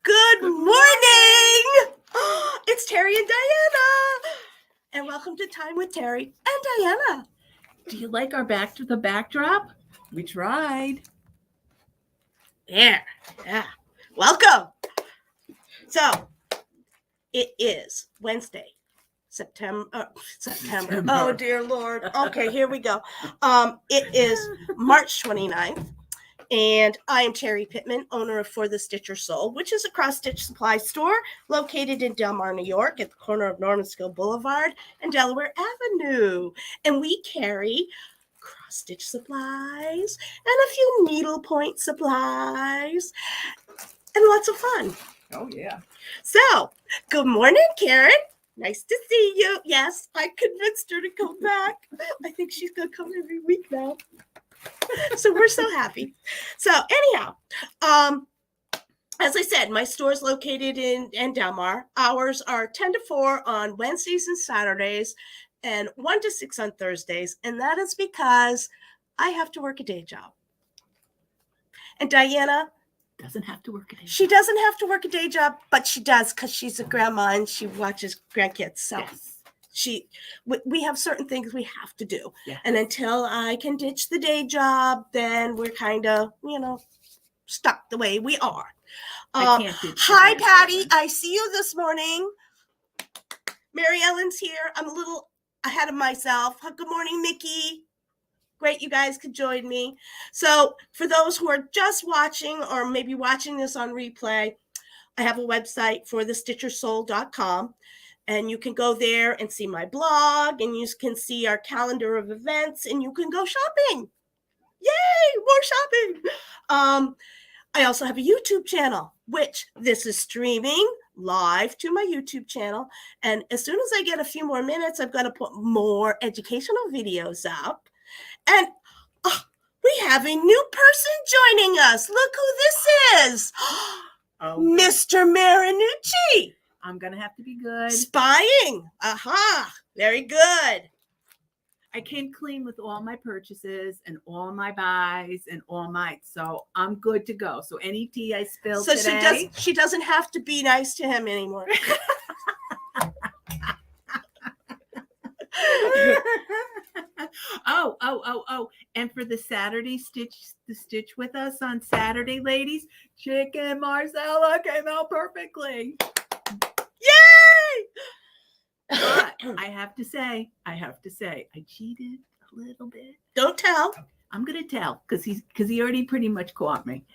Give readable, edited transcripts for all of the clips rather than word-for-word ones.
Good morning! It's Terri and Diana! And welcome to Time with Terri and Diana. Do you like our backdrop? We tried. Yeah. Welcome. So, it is Wednesday, September. Oh, dear Lord. Okay, here we go. It is March 29th. And I am Terri Pittman, owner of For the Stitcher Soul, which is a cross-stitch supply store located in Del Mar, New York, at the corner of Normanskill Boulevard and Delaware Avenue. And we carry cross-stitch supplies and a few needlepoint supplies and lots of fun. Oh, yeah. So, good morning, Karen. Nice to see you. Yes, I convinced her to come back. I think she's going to come every week now. So we're so happy. So anyhow, as I said, my store is located in Del Mar. Hours are 10 to 4 on Wednesdays and Saturdays and 1 to 6 on Thursdays. And that is because I have to work a day job. And Diana doesn't have to work a day job. She doesn't have to work a day job, but she does because she's a grandma and she watches grandkids. So yes. We have certain things we have to do. Yeah. And until I can ditch the day job, then we're kind of, stuck the way we are. I can't ditch hi, Patty. I see you this morning. Mary Ellen's here. I'm a little ahead of myself. Good morning, Mickey. Great, you guys could join me. So for those who are just watching or maybe watching this on replay, I have a website for thestitchersoul.com. And you can go there and see my blog, and you can see our calendar of events, and you can go shopping. Yay, more shopping. I also have a YouTube channel, which this is streaming live to my YouTube channel. And as soon as I get a few more minutes, I'm going to put more educational videos up. And we have a new person joining us. Look who this is. Mr. Marinucci. I'm going to have to be good. Spying. Aha. Very good. I came clean with all my purchases and all my buys and all my, so I'm good to go. So any tea I spill today. She doesn't have to be nice to him anymore. Oh. And for the Saturday stitch with us on Saturday, ladies, Chicken Marcella came out perfectly. Yay! But I have to say, I cheated a little bit. Don't tell. I'm gonna tell because he already pretty much caught me.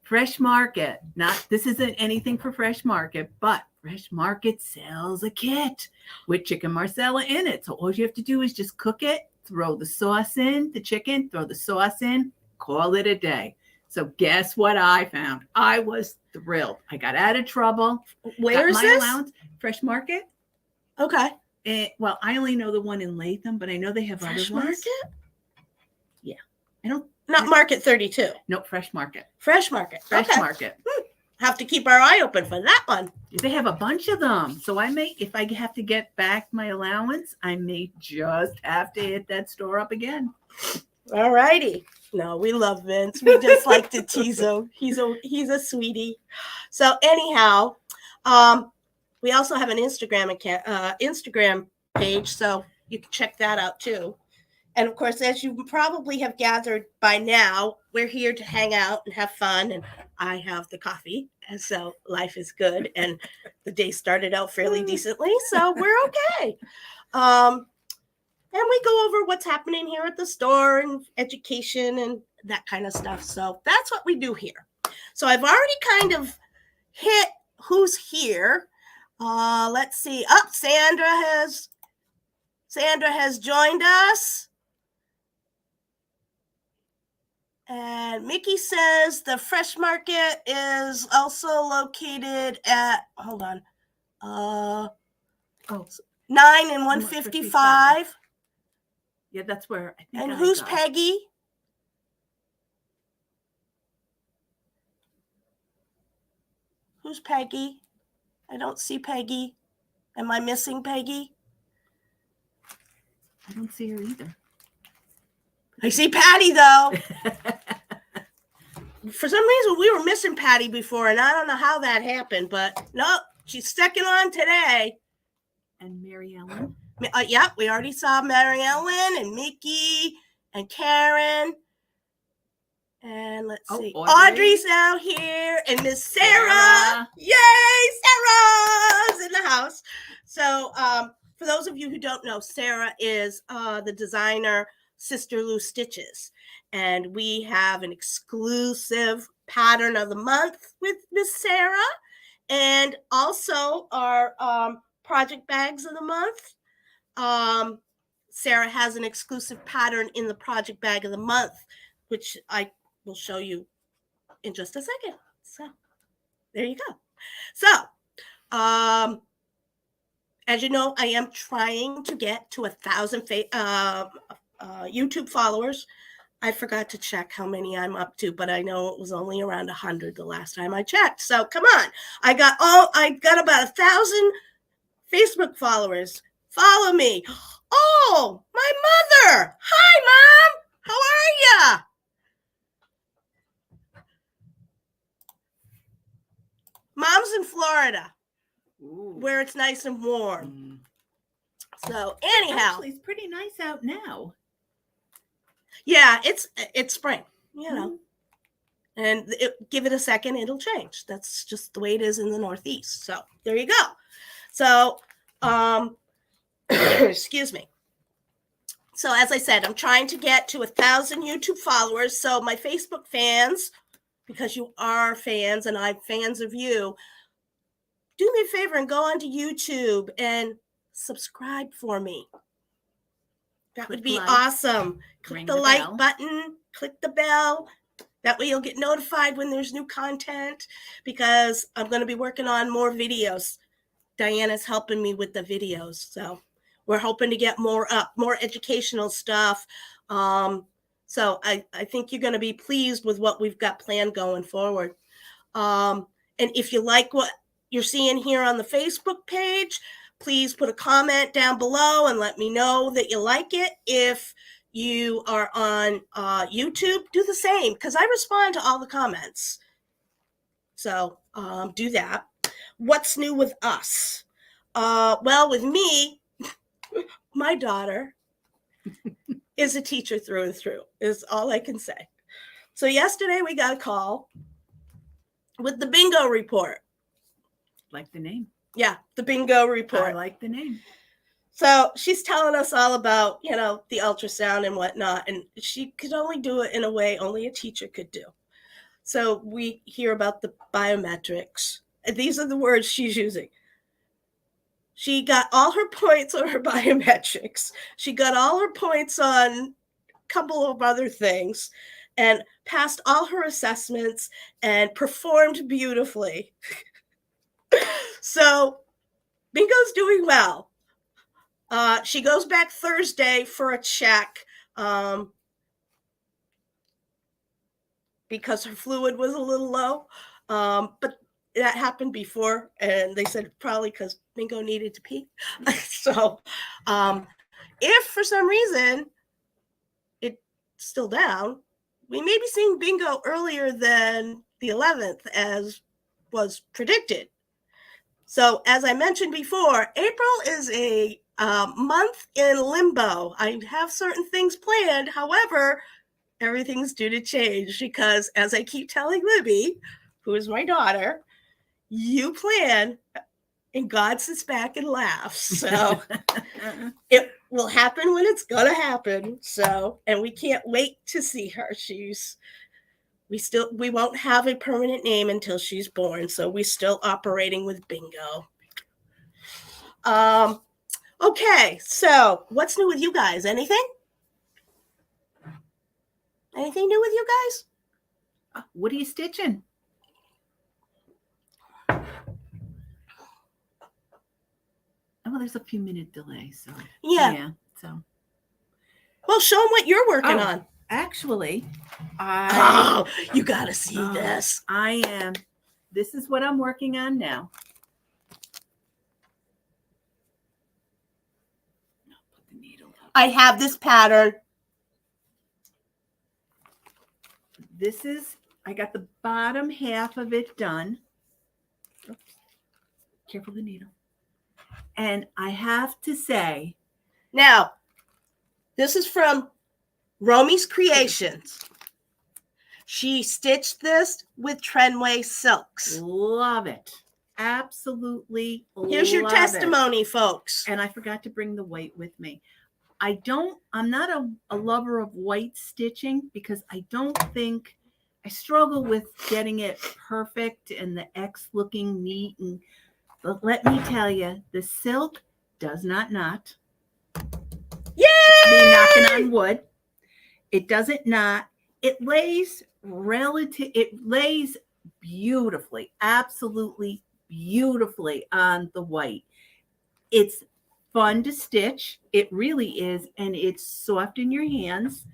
Fresh Market, this isn't anything for Fresh Market, but Fresh Market sells a kit with Chicken Marcella in it. So all you have to do is just cook it, throw the sauce in, the chicken, throw the sauce in, call it a day. So guess what I found? I was thrilled. I got out of trouble. Where is this? Allowance. Fresh Market. Okay. Well, I only know the one in Latham, but I know they have Fresh other ones. Market? Yeah. I don't. Not Market 32. No, Fresh Market. Fresh Market. Fresh okay. Market. Have to keep our eye open for that one. They have a bunch of them. So if I have to get back my allowance, I may just have to hit that store up again. All righty. No, we love Vince. We just like to tease him. He's a sweetie. So anyhow, we also have an Instagram page, so you can check that out too. And of course, as you probably have gathered by now, we're here to hang out and have fun. And I have the coffee, and so life is good. And the day started out fairly decently, so we're okay. And we go over what's happening here at the store and education and that kind of stuff. So that's what we do here. So I've already kind of hit who's here. Let's see. Sandra has joined us. And Mickey says the Fresh Market is also located at, hold on, 9 and 155. Yeah, that's where I think. And who's Peggy? Who's Peggy? I don't see Peggy. Am I missing Peggy? I don't see her either. I see Patty, though. For some reason, we were missing Patty before, and I don't know how that happened, but nope, she's second on today. And Mary Ellen. Yep, we already saw Mary Ellen and Mickey and Karen. And let's see. Audrey's out here, and Miss Sarah. Yay, Sarah's in the house. So for those of you who don't know, Sarah is the designer Sister Lou Stitches. And we have an exclusive pattern of the month with Miss Sarah. And also our project bags of the month. Sarah has an exclusive pattern in the project bag of the month, which I will show you in just a second. So there you go. So as you know, I am trying to get to 1,000 YouTube followers. I forgot to check how many I'm up to, but I know it was only around 100 the last time I checked. So come on, I got about 1,000 Facebook followers. Follow me. Oh, my mother. Hi, Mom. How are ya? Mom's in Florida, where it's nice and warm. So anyhow, actually, it's pretty nice out now. Yeah, it's spring, you know, and give it a second, it'll change. That's just the way it is in the Northeast. So there you go. So, excuse me. So as I said, I'm trying to get to 1,000 YouTube followers. So my Facebook fans, because you are fans and I'm fans of you, do me a favor and go onto YouTube and subscribe for me. That would be awesome. Click the like button, click the bell. That way you'll get notified when there's new content, because I'm going to be working on more videos. Diana's helping me with the videos. So we're hoping to get more educational stuff. So I think you're going to be pleased with what we've got planned going forward. And if you like what you're seeing here on the Facebook page, please put a comment down below and let me know that you like it. If you are on YouTube, do the same, because I respond to all the comments. So do that. What's new with us? Well, with me, my daughter is a teacher through and through, is all I can say. So yesterday we got a call with the bingo report. Like the name. Yeah, the bingo report. I like the name. So she's telling us all about, you know, the ultrasound and whatnot, and she could only do it in a way only a teacher could do. So we hear about the biometrics. And these are the words she's using. She got all her points on her biometrics. She got all her points on a couple of other things and passed all her assessments and performed beautifully. So Bingo's doing well. She goes back Thursday for a check because her fluid was a little low. But that happened before, and they said probably because Bingo needed to pee. So if for some reason it's still down, we may be seeing Bingo earlier than the 11th as was predicted. So as I mentioned before, April is a month in limbo. I have certain things planned. However, everything's due to change because, as I keep telling Libby, who is my daughter, you plan and God sits back and laughs. So it will happen when it's going to happen. So, and we can't wait to see her. We won't have a permanent name until she's born. So we're still operating with Bingo. Okay. So what's new with you guys? Anything? Anything new with you guys? What are you stitching? Oh, there's a few minute delay. So yeah. So well, show them what you're working on. Actually, you gotta see this. I am. This is what I'm working on now. Put the needle up. I have this pattern. This is I got the bottom half of it done. Oops. Careful the needle. And I have to say, Now, this is from Romy's Creations. She stitched this with Trenway silks. love it. Absolutely Here's your love testimony, it. folks. And I forgot to bring the white with me. I'm not a lover of white stitching because I struggle with getting it perfect and the X looking neat. But let me tell you, the silk does not knot. Yay! Me knocking on wood. It doesn't knot. It lays beautifully, absolutely beautifully on the white. It's fun to stitch. It really is. And it's soft in your hands.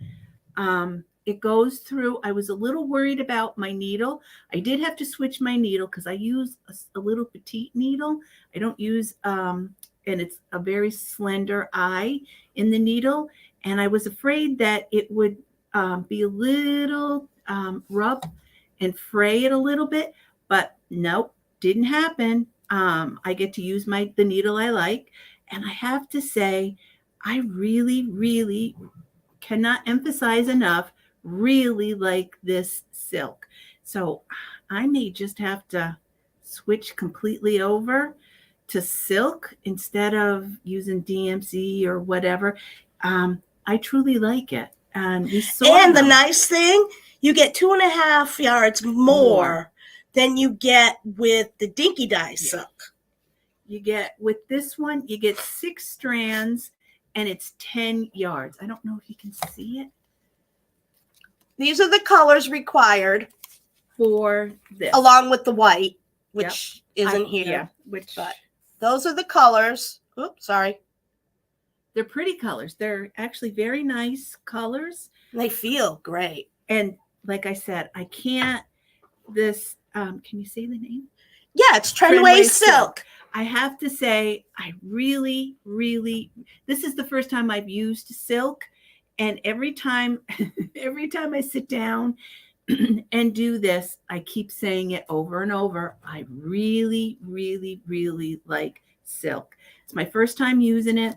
It goes through. I was a little worried about my needle. I did have to switch my needle because I use a little petite needle. I don't use, and it's a very slender eye in the needle. And I was afraid that it would be a little rough and fray it a little bit, but nope, didn't happen. I get to use the needle I like. And I have to say, I really, really cannot emphasize enough, really like this silk. So I may just have to switch completely over to silk instead of using DMC or whatever. I truly like it. And we saw And the them. nice thing, you get 2.5 yards more than you get with the Dinky Dye silk. You get, with this one, you get 6 strands and it's 10 yards. I don't know if you can see it. These are the colors required For this. along with the white, which isn't here. Yeah, But those are the colors. Oops, sorry. they're pretty colors. They're actually very nice colors. They feel great. And like I said, I can't, this, can you say the name? Yeah, it's Trenway silk. I have to say, I really, really, this is the first time I've used silk. And every time I sit down and do this, I keep saying it over and over. I really, really, really like silk. It's my first time using it.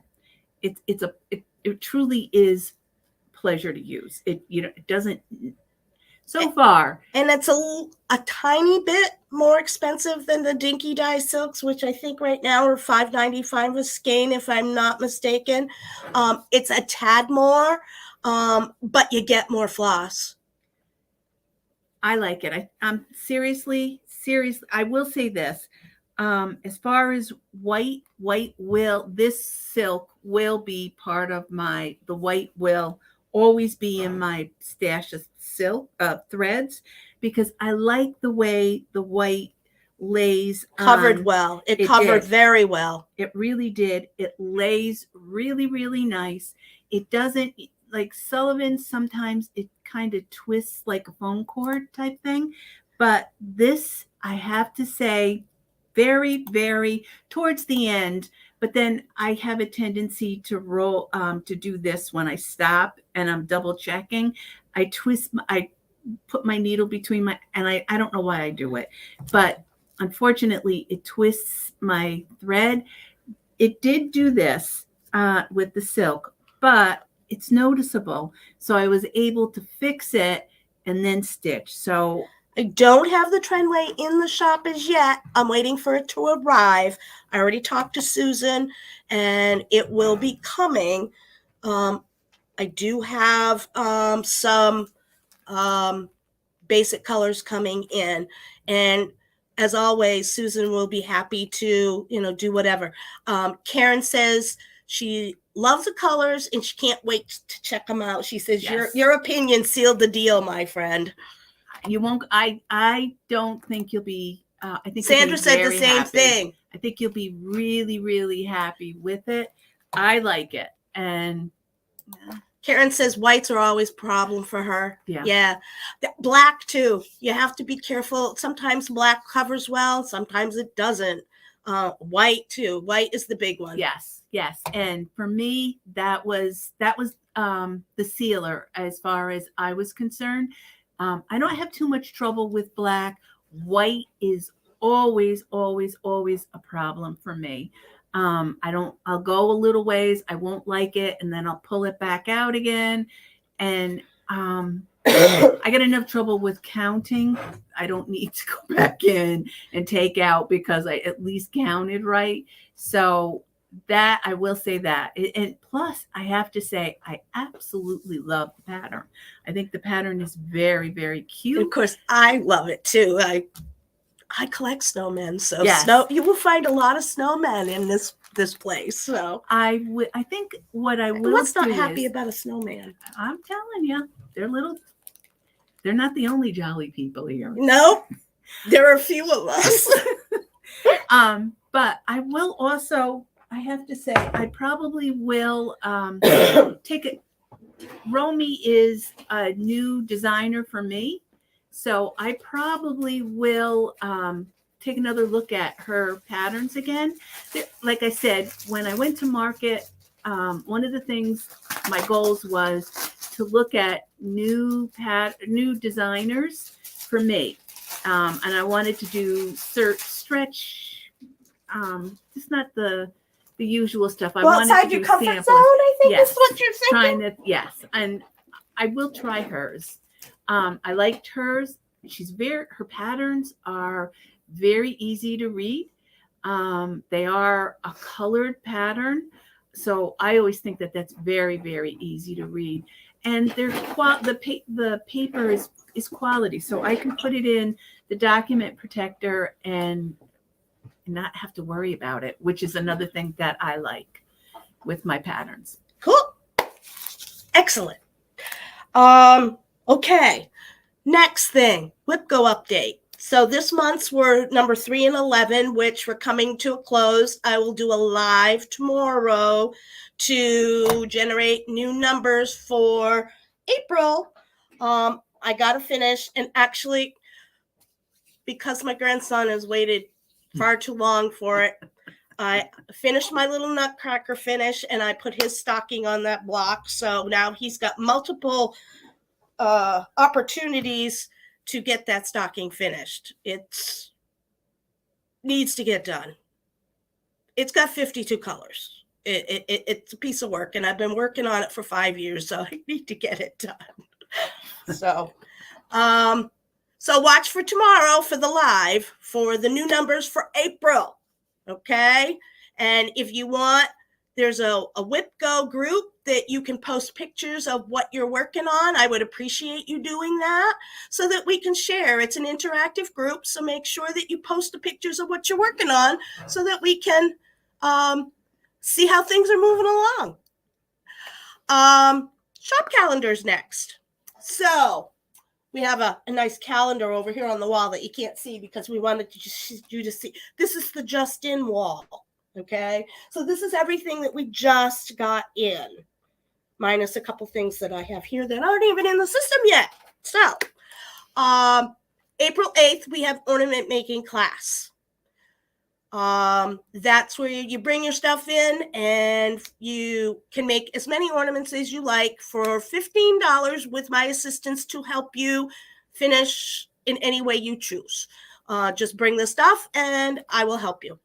It truly is pleasure to use. It doesn't so far. And it's a tiny bit more expensive than the Dinky Dye silks, which I think right now are $5.95 a skein, if I'm not mistaken. It's a tad more, but you get more floss. I like it. I'm seriously, I will say this. As far as this silk will be part of the white will always be in my stash of silk threads, because I like the way the white lays covered well. It covered very well. It really did. It lays really, really nice. It doesn't, like Sullivan, sometimes it kind of twists like a foam cord type thing. But this, I have to say, very, very towards the end. But then I have a tendency to roll, to do this when I stop and I'm double checking. I put my needle between and I don't know why I do it, but unfortunately it twists my thread. It did do this with the silk, but it's noticeable. So I was able to fix it and then stitch. So I don't have the Trenway in the shop as yet. I'm waiting for it to arrive. I already talked to Susan and it will be coming. I do have some basic colors coming in, and as always, Susan will be happy to, do whatever. Karen says she loves the colors and she can't wait to check them out. She says, yes, your opinion sealed the deal, my friend. You won't, I don't think you'll be, I think Sandra said the same thing. I think you'll be really, really happy with it. I like it. And Karen says whites are always a problem for her. Yeah. Black too. You have to be careful. Sometimes black covers well, sometimes it doesn't. White too. White is the big one. Yes. And for me, that was the sealer as far as I was concerned. I don't have too much trouble with black. White is always, always, always a problem for me. I'll go a little ways, I won't like it, and then I'll pull it back out again. And I get enough trouble with counting. I don't need to go back in and take out because I at least counted right. So that I will say that. And plus, I have to say, I absolutely love the pattern. I think the pattern is very, very cute. And of course, I love it too. I collect snowmen, so Yes. you will find a lot of snowmen in this place. So I think what I will what's not do happy is, about a snowman? I'm telling you, they're not the only jolly people here. No, there are a few of us. But I will also, I have to say, I probably will take it. Romy is a new designer for me, so I probably will take another look at her patterns again. Like I said, when I went to market, one of the things, my goals was to look at new designers for me, and I wanted to do stretch, just not the usual stuff. I wanted outside to your do comfort samples. zone, I think Yes. is what you're thinking. Trying to, yes, and I will try hers. I liked hers. Her patterns are very easy to read. They are a colored pattern, so I always think that that's very, very easy to read. And the paper is quality, so I can put it in the document protector and not have to worry about it, which is another thing that I like with my patterns. Cool. Excellent. Okay. Next thing, WIPGO update. So this month's were number 3 and 11, which we're coming to a close. I will do a live tomorrow to generate new numbers for April. I got to finish, and actually, because my grandson has waited far too long for it, I finished my little nutcracker finish, and I put his stocking on that block. So now he's got multiple opportunities to get that stocking finished. It needs to get done. It's got 52 colors. It's a piece of work, and I've been working on it for 5 years, so I need to get it done. So watch for tomorrow for the live for the new numbers for April. Okay. And if you want, there's a WIPGO group that you can post pictures of what you're working on. I would appreciate you doing that so that we can share. It's an interactive group, so make sure that you post the pictures of what you're working on so that we can see how things are moving along. Shop calendars next. So we have a nice calendar over here on the wall that you can't see because we wanted you to see. This is the just in wall. Okay. So this is everything that we just got in, minus a couple things that I have here that aren't even in the system yet. So April 8th, we have ornament making class. That's where you bring your stuff in and you can make as many ornaments as you like for $15 with my assistance to help you finish in any way you choose. Just bring the stuff and I will help you.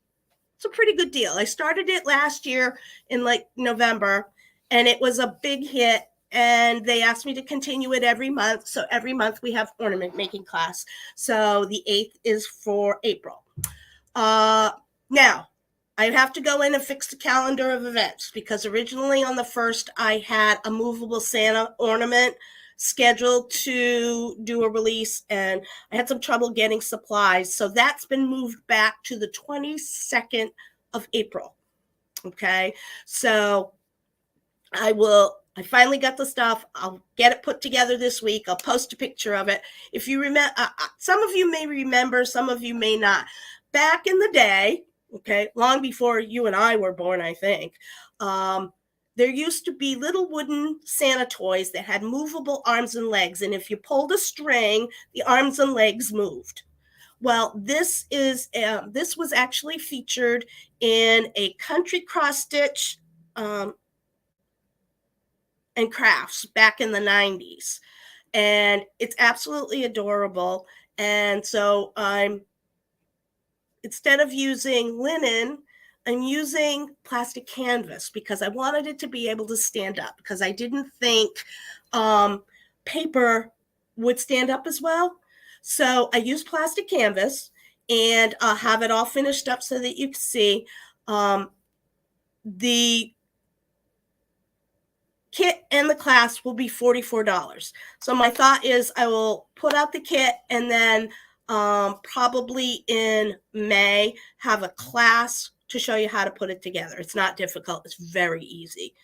It's a pretty good deal. I started it last year in like November, and it was a big hit, and they asked me to continue it every month. So every month we have ornament making class. So the 8th is for April. Now, I have to go in and fix the calendar of events because originally on the 1st, I had a movable Santa ornament scheduled to do a release, and I had some trouble getting supplies. So that's been moved back to the 22nd of April. Okay. So I finally got the stuff. I'll get it put together this week. I'll post a picture of it. If you remember, some of you may remember, some of you may not. Back in the day, okay, long before you and I were born, I think, there used to be little wooden Santa toys that had movable arms and legs. And if you pulled a string, the arms and legs moved. Well, this was actually featured in a country cross stitch and crafts back in the 90s. and it's absolutely adorable. And so instead of using linen, I'm using plastic canvas because I wanted it to be able to stand up, because I didn't think paper would stand up as well. So I used plastic canvas, and I'll have it all finished up so that you can see. The kit and the class will be $44. So my thought is I will put out the kit, and then probably in May have a class to show you how to put it together. It's not difficult. It's very easy.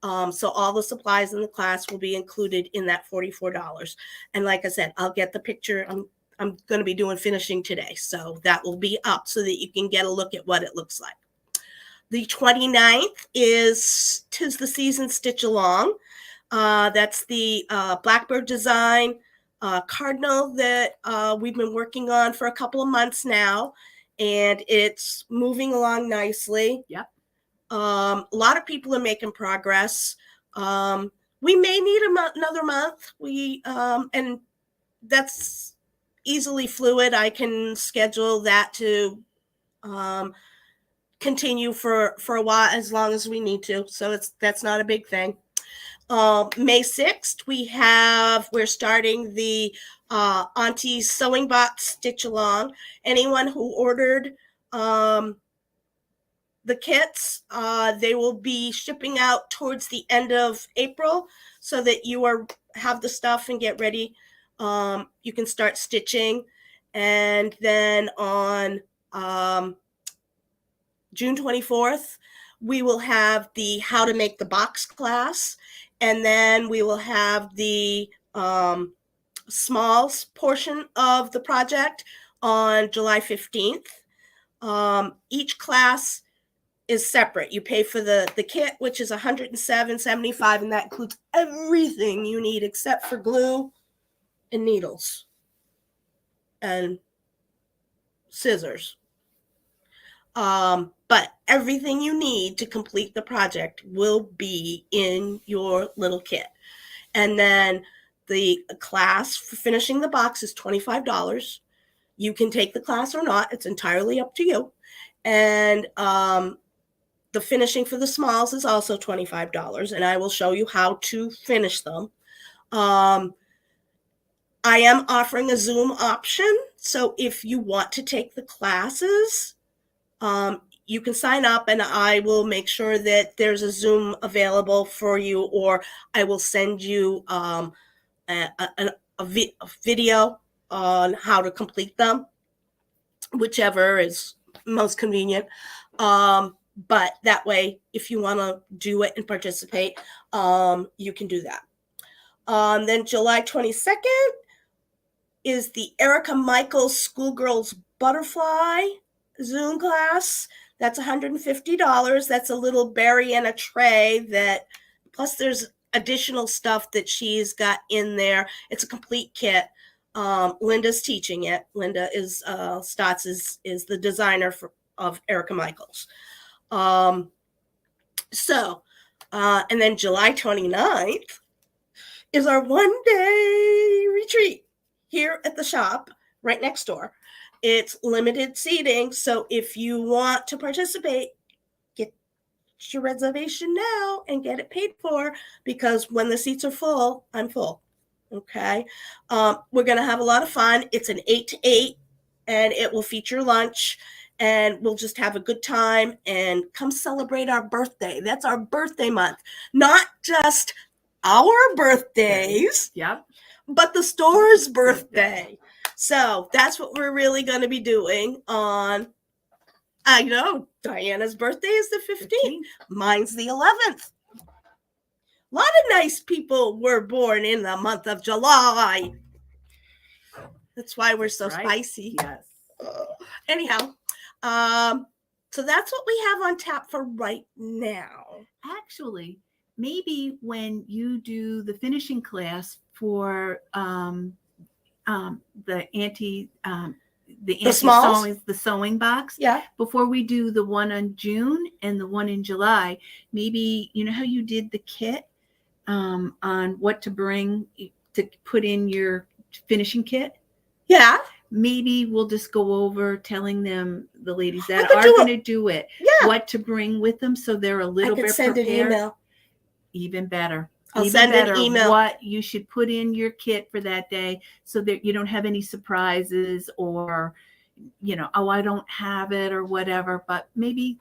So all the supplies in the class will be included in that $44. And like I said, I'll get the picture. I'm going to be doing finishing today, so that will be up so that you can get a look at what it looks like. The 29th is 'Tis the Season Stitch Along. That's the Blackbird design cardinal that we've been working on for a couple of months now, and it's moving along nicely. Yep. A lot of people are making progress. We may need another month. And that's easily fluid. I can schedule that to continue for a while, as long as we need to. So that's not a big thing. May 6th, we're starting the Auntie's Sewing Box Stitch Along. Anyone who ordered the kits, they will be shipping out towards the end of April, so that you have the stuff and get ready. You can start stitching. And then on June 24th, we will have the How to Make the Box class. And then we will have the smalls portion of the project on July 15th. Each class is separate. You pay for the kit, which is $107.75, and that includes everything you need except for glue and needles and scissors. But everything you need to complete the project will be in your little kit. And then the class for finishing the box is $25. You can take the class or not. It's entirely up to you. And the finishing for the smalls is also $25, and I will show you how to finish them. I am offering a Zoom option. So if you want to take the classes, you can sign up, and I will make sure that there's a Zoom available for you, or I will send you a video on how to complete them, whichever is most convenient. But that way, if you want to do it and participate, you can do that. Then July 22nd is the Erica Michaels Schoolgirls Butterfly Zoom class. That's $150. That's a little berry and a tray plus there's additional stuff that she's got in there. It's a complete kit. Linda's teaching it. Linda Stotts is the designer of Erica Michaels. And then July 29th is our one-day retreat here at the shop right next door. It's limited seating, so if you want to participate, get your reservation now and get it paid for, because when the seats are full, I'm full. Okay. We're going to have a lot of fun. It's an 8 to 8, and it will feature lunch, and we'll just have a good time and come celebrate our birthday. That's our birthday month, not just our birthdays, Yep, but the store's birthday. So that's what we're really going to be doing on, I know, Diana's birthday is the 15th. Mine's the 11th. A lot of nice people were born in the month of July. That's why we're so spicy. Yes. Anyhow, so that's what we have on tap for right now. Actually, maybe when you do the finishing class for the sewing box, yeah, before we do the one on June and the one in July, maybe, you know how you did the kit on what to bring to put in your finishing kit. Yeah. Maybe we'll just go over telling them, the ladies I that could are do going to do it, Yeah. what to bring with them, so they're a I little could bit send an prepared. email. Even better. I'll Even send better an email. what you should put in your kit for that day, so that you don't have any surprises, or oh, I don't have it or whatever. But maybe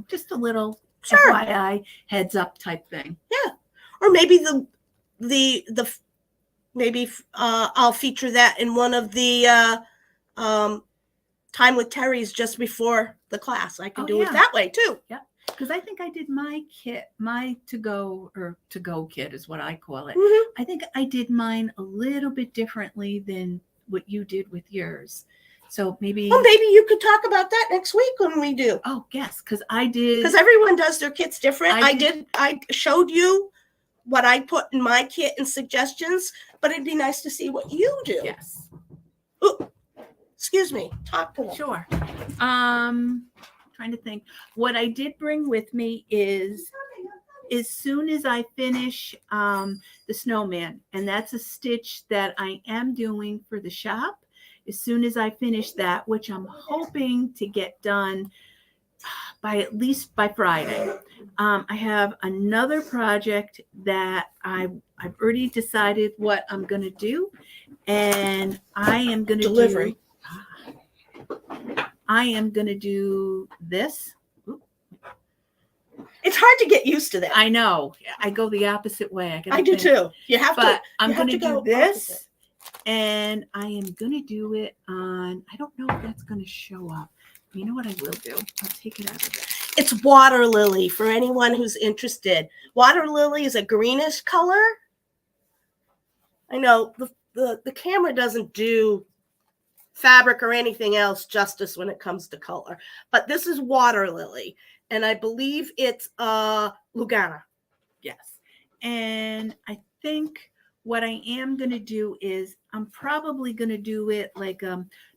just a little Sure. FYI, heads up type thing. Yeah. Or maybe maybe I'll feature that in one of the time with Terry's just before the class. I can do it that way too. Yep. Because I think I did my kit, my to-go kit is what I call it. Mhm. I think I did mine a little bit differently than what you did with yours. So maybe you could talk about that next week when we do. Oh, yes, because I did. Because everyone does their kits different. I showed you what I put in my kit and suggestions, but it'd be nice to see what you do. Yes. Ooh, excuse me. Talk to them. Sure. Trying to think. What I did bring with me is, as soon as I finish the snowman, and that's a stitch that I am doing for the shop. As soon as I finish that, which I'm hoping to get done at least by Friday, I have another project that I've already decided what I'm going to do, and I am going to Delivery. I am going to do this. It's hard to get used to that. I know. I go the opposite way. I do too. You have to. But I'm going to do this, opposite. and I am going to do it on, I don't know if that's going to show up. You know what I will do? I'll take it out of this. It's water lily for anyone who's interested. Water lily is a greenish color. I know the camera doesn't do fabric or anything else justice when it comes to color, but this is water lily, and I believe it's Lugana. Yes. And I think what I am going to do is I'm probably going to do it like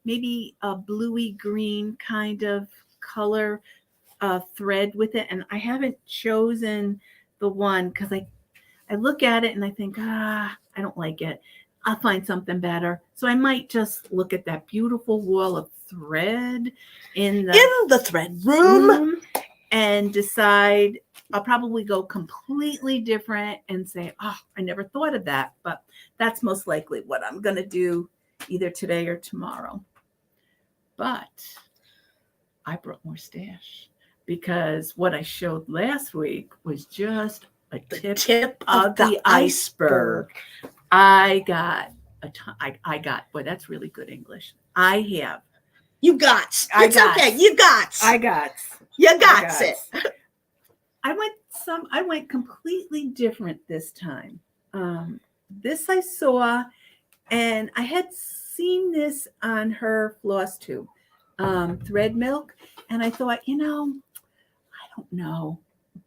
maybe a bluey green kind of color thread with it. And I haven't chosen the one because I look at it and I think, I don't like it. I'll find something better. So I might just look at that beautiful wall of thread in the thread room and decide. I'll probably go completely different and say, I never thought of that. But that's most likely what I'm going to do either today or tomorrow. But I brought more stash because what I showed last week was just a tip of the iceberg. I got a ton. I got, boy, that's really good English. I got it. I went completely different this time. This I saw, and I had seen this on her floss tube, thread milk, and I thought, I don't know,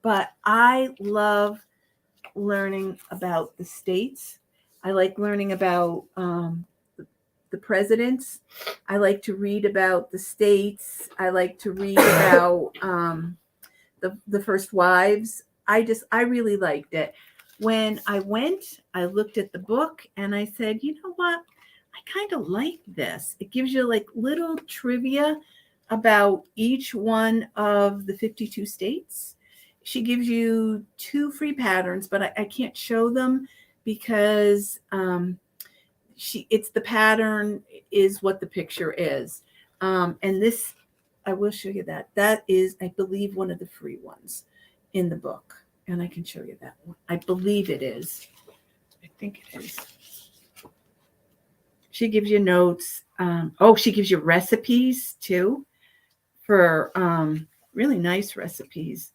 but I love learning about the states. I like learning about the presidents. I like to read about the states. I like to read about the first wives. I really liked it. When I went, I looked at the book and I said, you know what? I kind of like this. It gives you like little trivia about each one of the 52 states. She gives you 2 free patterns, but I can't show them because it's the pattern is what the picture is. And this, I will show you that. That is, I believe, one of the free ones in the book. And I can show you that one. I believe it is. I think it is. She gives you notes. She gives you recipes too for really nice recipes.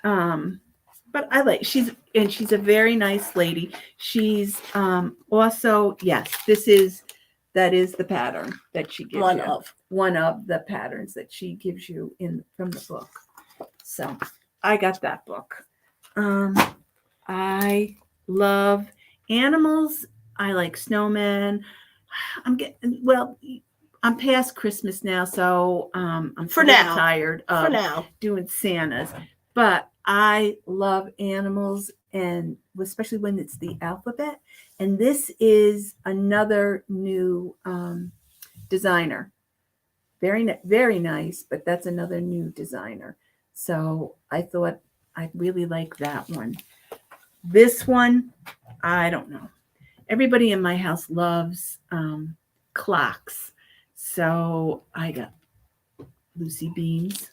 But I like, she's a very nice lady. She's also, yes, that is the pattern that she gives one of the patterns that she gives you from the book. So I got that book. I love animals. I like snowmen. I'm past Christmas now, so I'm tired of doing Santas. But I love animals, and especially when it's the alphabet. And this is another new designer. Very nice, but that's another new designer. So I thought I really like that one. This one, I don't know. Everybody in my house loves clocks. So I got Lucy Beans.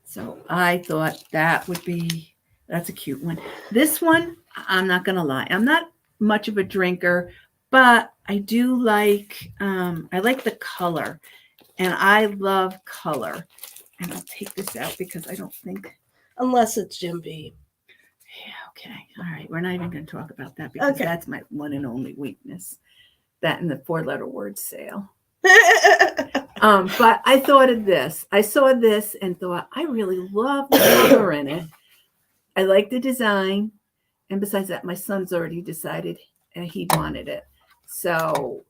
So I thought that's a cute one. This one, I'm not going to lie. I'm not much of a drinker, but I do like, I like the color, and I love color. And I'll take this out because I don't think. Unless it's Jim Beam. Yeah, okay. All right. We're not even going to talk about that because that's my one and only weakness. That and the 4-letter word sale. But I thought of this. I saw this and thought, I really love the color in it. I like the design. And besides that, my son's already decided he wanted it. So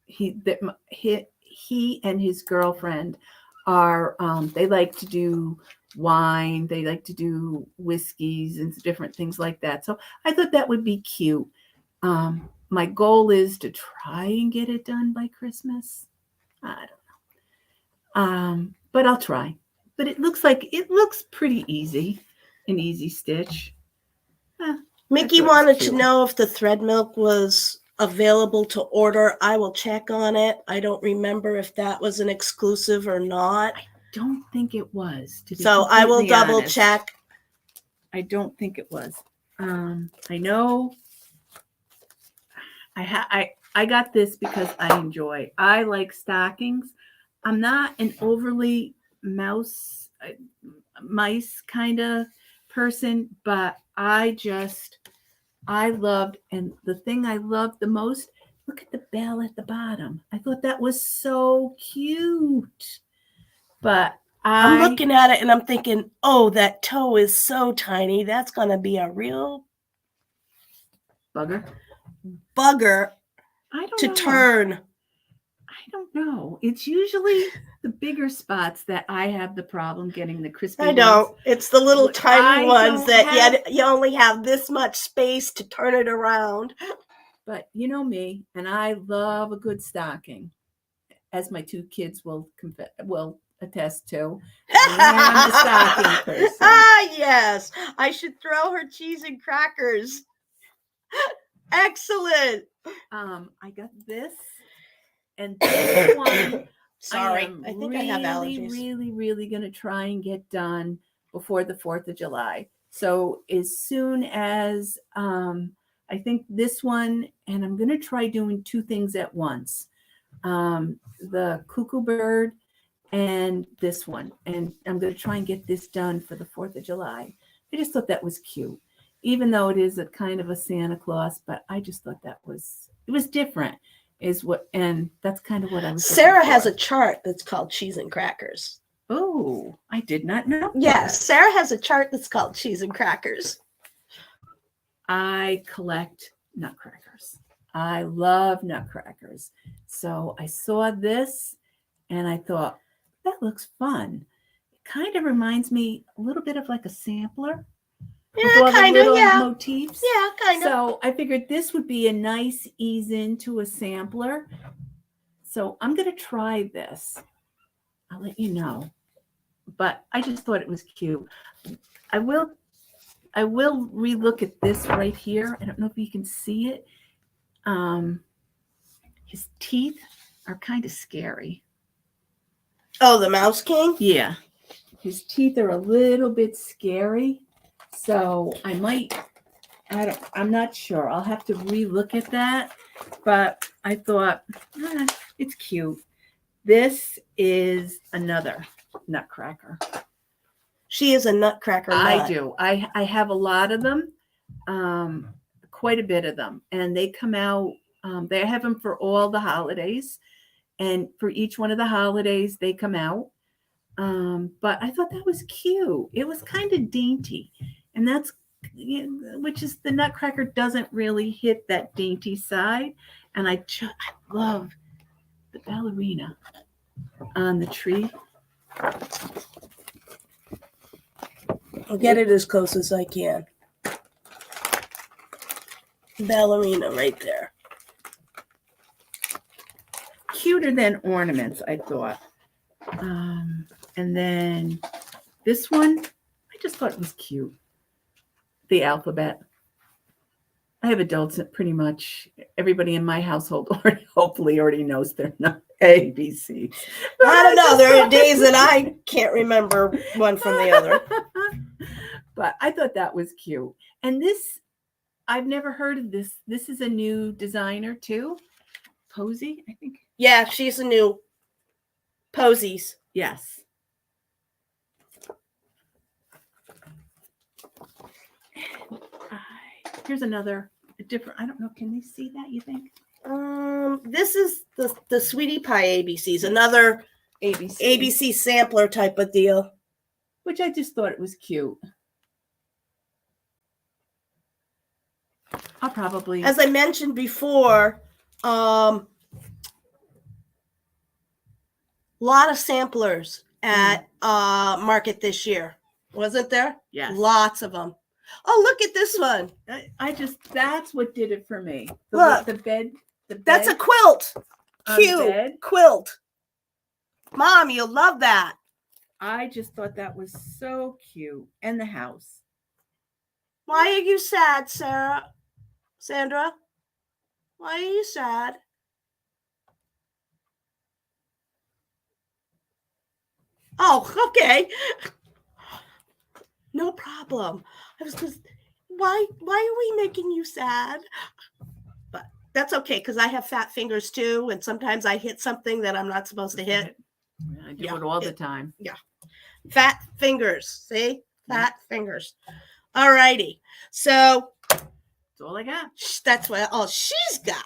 he and his girlfriend are, they like to do wine. They like to do whiskeys and different things like that. So I thought that would be cute. My goal is to try and get it done by Christmas. I don't know. But I'll try. But it looks pretty easy, an easy stitch. Mickey wanted to know if the thread milk was available to order. I will check on it. I don't remember if that was an exclusive or not. I don't think it was. So I will double check. I don't think it was. I know. I got this because I like stockings. I'm not an overly mice kind of person, but I loved, and the thing I loved the most, look at the bell at the bottom. I thought that was so cute. But I'm looking at it and I'm thinking, oh, that toe is so tiny. That's going to be a real bugger to turn. I don't know. It's usually the bigger spots that I have the problem getting the crispy I know. ones. It's the little tiny ones that you only have this much space to turn it around. But you know me, and I love a good stocking, as my 2 kids will attest to. I'm the stocking person. Yes. I should throw her cheese and crackers. Excellent. I got this, and this one. Sorry, I think I have allergies. Really going to try and get done before the 4th of July. So as soon as I think this one, and I'm going to try doing 2 things at once. The cuckoo bird and this one. And I'm going to try and get this done for the 4th of July. I just thought that was cute, even though it is a kind of a Santa Claus, but I just thought it was different and that's kind of what I was. Sarah has a chart that's called cheese and crackers. Oh, I did not know. Yes, Sarah has a chart that's called cheese and crackers. I collect nutcrackers. I love nutcrackers. So I saw this and I thought, that looks fun. It kind of reminds me a little bit of like a sampler. Yeah, kind of, yeah. Motifs. Yeah, kind of. So I figured this would be a nice ease into a sampler. So I'm going to try this. I'll let you know. But I just thought it was cute. I will relook at this right here. I don't know if you can see it. His teeth are kind of scary. Oh, the Mouse King? Yeah. His teeth are a little bit scary. So I'm not sure. I'll have to relook at that. But I thought, it's cute. This is another nutcracker. She is a nutcracker nut. I do. I have a lot of them, quite a bit of them. And they come out, they have them for all the holidays. And for each one of the holidays, they come out. But I thought that was cute. It was kind of dainty. And which is the nutcracker doesn't really hit that dainty side. And I love the ballerina on the tree. I'll get it as close as I can. Ballerina right there. Cuter than ornaments, I thought. And then this one, I just thought it was cute. The alphabet. I have adults that pretty much everybody in my household hopefully already knows their ABC. I don't know. There are days that I can't remember one from the other. But I thought that was cute. And this, I've never heard of this. This is a new designer too. Posey, I think. Yeah, she's a new Posies. Yes. Here's another different. I don't know. Can they see that? You think? This is the Sweetie Pie ABCs, another ABC sampler type of deal. Which I just thought it was cute. I'll probably, as I mentioned before, lot of samplers at market this year, wasn't there? Yes. Lots of them. Oh, look at this one. I just, that's what did it for me. Look. The bed. That's a quilt. Cute bed. quilt. Mom, you'll love that. I just thought that was so cute. And the house. Why are you sad, Sandra? Why are you sad? Oh, okay. No problem. I was just, why are we making you sad? But that's okay, because I have fat fingers too, and sometimes I hit something that I'm not supposed to hit. I do it all the time. Yeah. Fat fingers. See? Fat fingers. All righty. So that's all I got. That's what all she's got.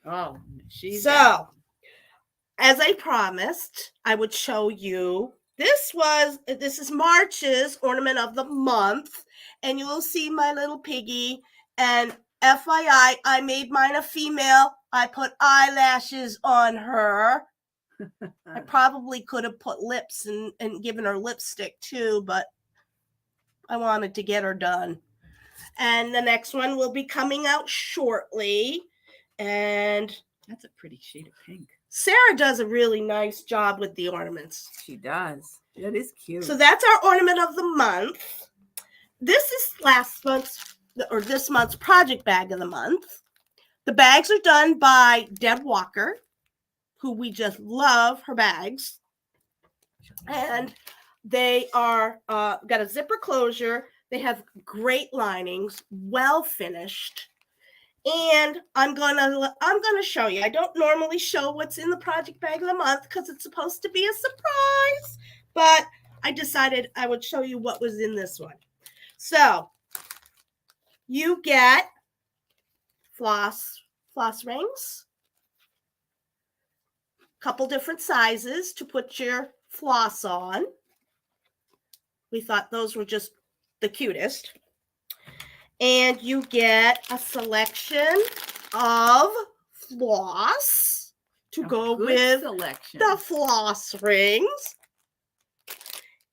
Oh, she's so got. As I promised, I would show you. This is March's ornament of the month, and you will see my little piggy. And FYI, I made mine a female. I put eyelashes on her. I probably could have put lips and given her lipstick too, but I wanted to get her done. And the next one will be coming out shortly. And that's a pretty shade of pink. Sarah does a really nice job with the ornaments. She does. That is cute. So that's our ornament of the month. This is this month's project bag of the month. The bags are done by Deb Walker, who we just love her bags. And they are got a zipper closure. They have great linings, well finished. And I'm gonna show you. I don't normally show what's in the project bag of the month because it's supposed to be a surprise, but I decided I would show you what was in this one. So you get floss rings, a couple different sizes to put your floss on. We thought those were just the cutest. And you get a selection of floss to go with the floss rings.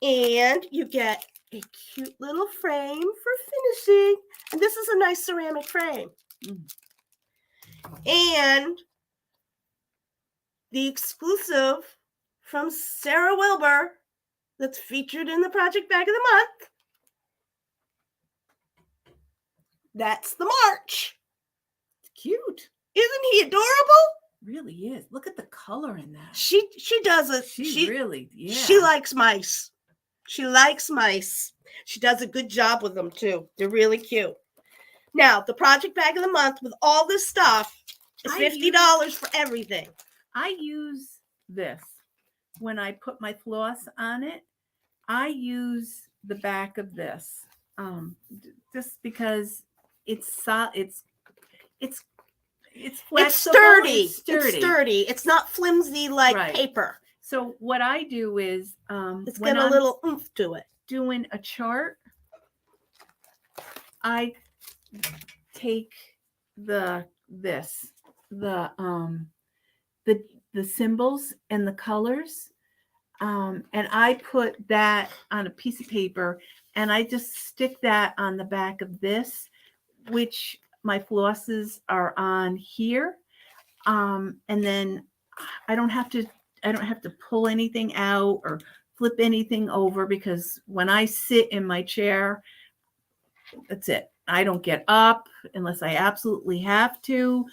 And you get a cute little frame for finishing. And this is a nice ceramic frame. And the exclusive from Sarah Wilbur that's featured in the project bag of the month. That's the March. It's cute. Isn't he adorable? Really is. Look at the color in that. She does it. She really, yeah. She likes mice. She likes mice. She does a good job with them too. They're really cute. Now, the project bag of the month with all this stuff is $50 for everything. I use this when I put my floss on it. I use the back of this just because it's flat. It's sturdy. It's sturdy. It's not flimsy like paper. So what I do is it's got a little oomph to it. Doing a chart, I take the symbols and the colors, and I put that on a piece of paper and I just stick that on the back of this, which my flosses are on here. And then I don't have to pull anything out or flip anything over, because when I sit in my chair, that's it. I don't get up unless I absolutely have to.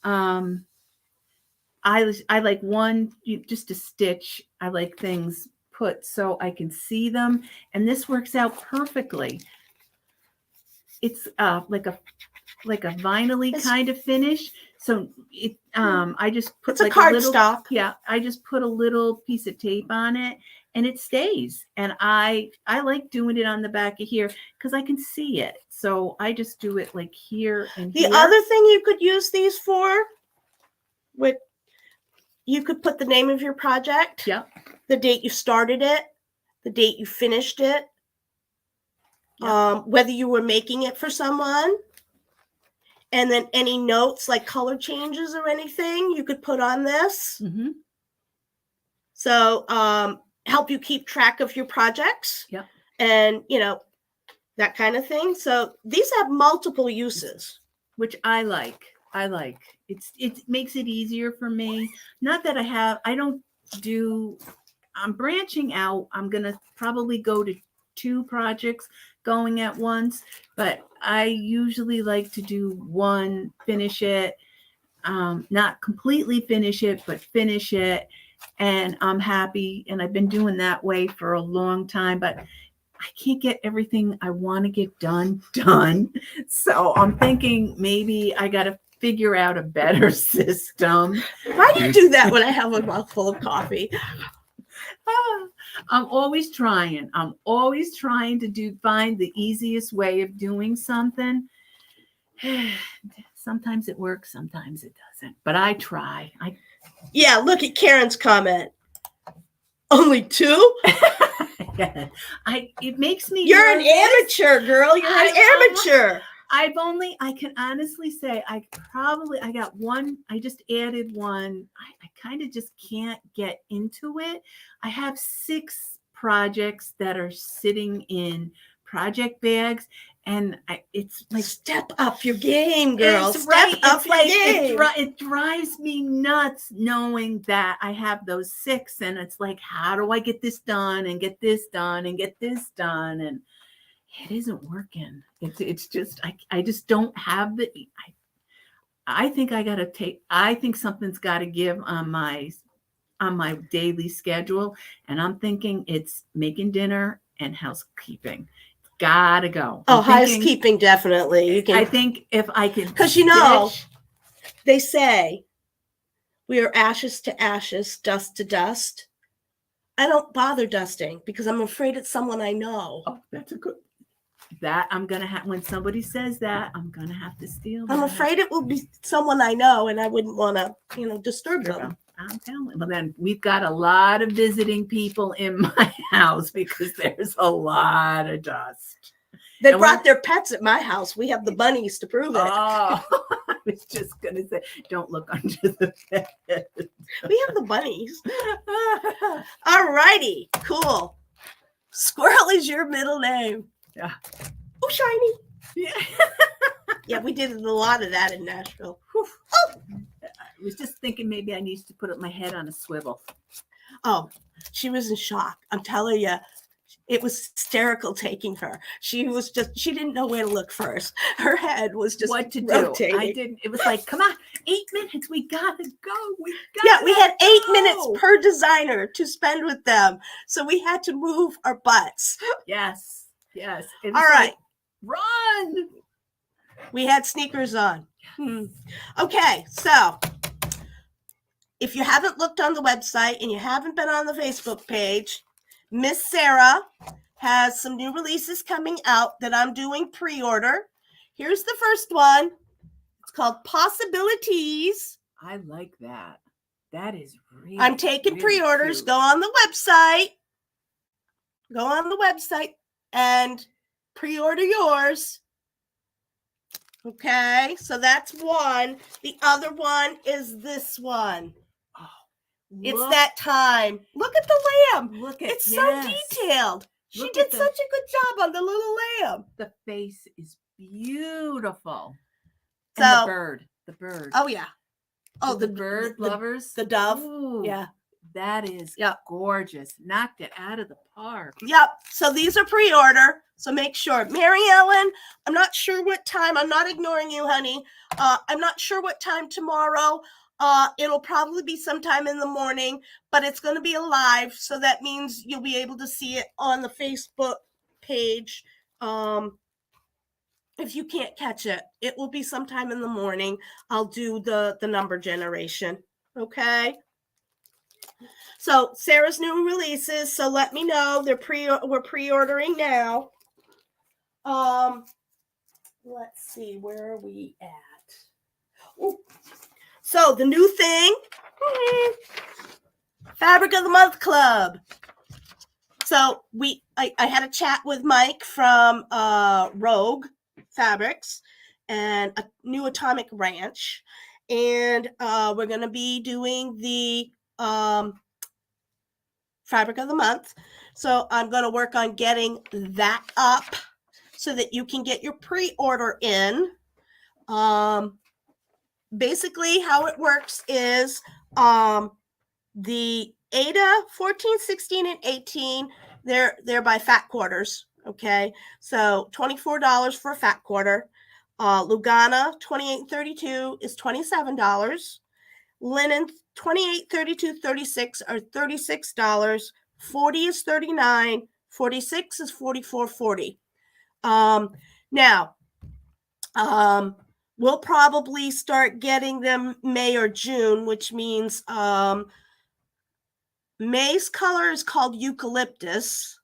I like just a stitch. I like things put so I can see them, and this works out perfectly. It's like a vinyl-y kind of finish. So I just put It's a like cardstock. Yeah, I just put a little piece of tape on it, and it stays. And I like doing it on the back of here because I can see it. So I just do it like here and The here. other thing you could use these for, you could put the name of your project, Yep. the date you started it, the date you finished it, Yep. whether you were making it for someone, and then any notes like color changes or anything you could put on this. Mm-hmm. So help you keep track of your projects. Yep. And, that kind of thing. So these have multiple uses. Which I like. It makes it easier for me. Not that I'm branching out. I'm going to probably go to 2 projects going at once, but I usually like to do one, finish it, not completely finish it, but finish it. And I'm happy. And I've been doing that way for a long time, but I can't get everything I want to get done. So I'm thinking maybe I got to figure out a better system. Why do you do that when I have a mouthful of coffee? I'm always trying. To find the easiest way of doing something. Sometimes it works, sometimes it doesn't. But I try. Yeah, look at Karen's comment. Only 2? It makes me You're nervous. an amateur, girl. You're an amateur. I can honestly say I got one. I just added one. I kind of just can't get into it. I have 6 projects that are sitting in project bags, and it's like, step up your game, girl. It's right. Step up your game. It drives me nuts knowing that I have those 6, and it's like, how do I get this done and get this done and get this done? And it isn't working. It's just I just don't have the. I think something's got to give on my daily schedule, and I'm thinking it's making dinner and housekeeping. Gotta go. Housekeeping, definitely. You can. I think if I can, because they say we are ashes to ashes, dust to dust. I don't bother dusting because I'm afraid it's someone I know. Oh, that's a good. That I'm gonna have, when somebody says that, I'm gonna have to steal that. I'm afraid it will be someone I know, and I wouldn't want to, disturb them. I'm telling you. Well, then we've got a lot of visiting people in my house because there's a lot of dust. They brought their pets at my house. We have the bunnies to prove it. Oh, I was just gonna say, don't look under the bed. We have the bunnies. All righty, cool. Squirrel is your middle name. Yeah. Oh, shiny. Yeah. Yeah, we did a lot of that in Nashville. Oh. I was just thinking maybe I need to put up my head on a swivel. Oh, she was in shock. I'm telling you, it was hysterical taking her. She didn't know where to look first. Her head was just what to rotating. do. I didn't. It was like, come on, 8 minutes. We gotta go. We had 8 minutes per designer to spend with them, so we had to move our butts. Yes. All right, run. We had sneakers on. Okay, so if you haven't looked on the website and you haven't been on the Facebook page, Miss Sarah has some new releases coming out that I'm doing pre-order. Here's the first one. It's called Possibilities. I like that. That is really. I'm taking really pre-orders. cute. Go on the website. And pre-order yours. Okay, so that's one. The other one is this one. It's that time. Look at the lamb. Look at so detailed. She Look did at the- such a good job on the little lamb. The face is beautiful. So, And the bird. oh yeah. Oh, the bird lovers. The dove. Ooh, Yeah. that is Yep. gorgeous. Knocked it out of the park. Yep. So these are pre-order. So make sure. Mary Ellen, I'm not sure what time. I'm not ignoring you, honey. I'm not sure what time tomorrow. It'll probably be sometime in the morning, but it's going to be live. So that means you'll be able to see it on the Facebook page. If you can't catch it, it will be sometime in the morning. I'll do the number generation. Okay. So Sarah's new releases. So let me know. We're pre-ordering now. Let's see, where are we at? Ooh. So the new thing, Fabric of the Month Club. So I had a chat with Mike from Rogue Fabrics and a new Atomic Ranch, and we're going to be doing the Fabric of the Month. So I'm going to work on getting that up so that you can get your pre-order in. Basically how it works is the Ada 14, 16, and 18, they're by fat quarters. Okay, so $24 for a fat quarter. Lugana 28, 32 is $27. Linen 28, 32, 36 are $36. 40 is $39. 46 is $44.40. Now, we'll probably start getting them May or June, which means May's color is called Eucalyptus.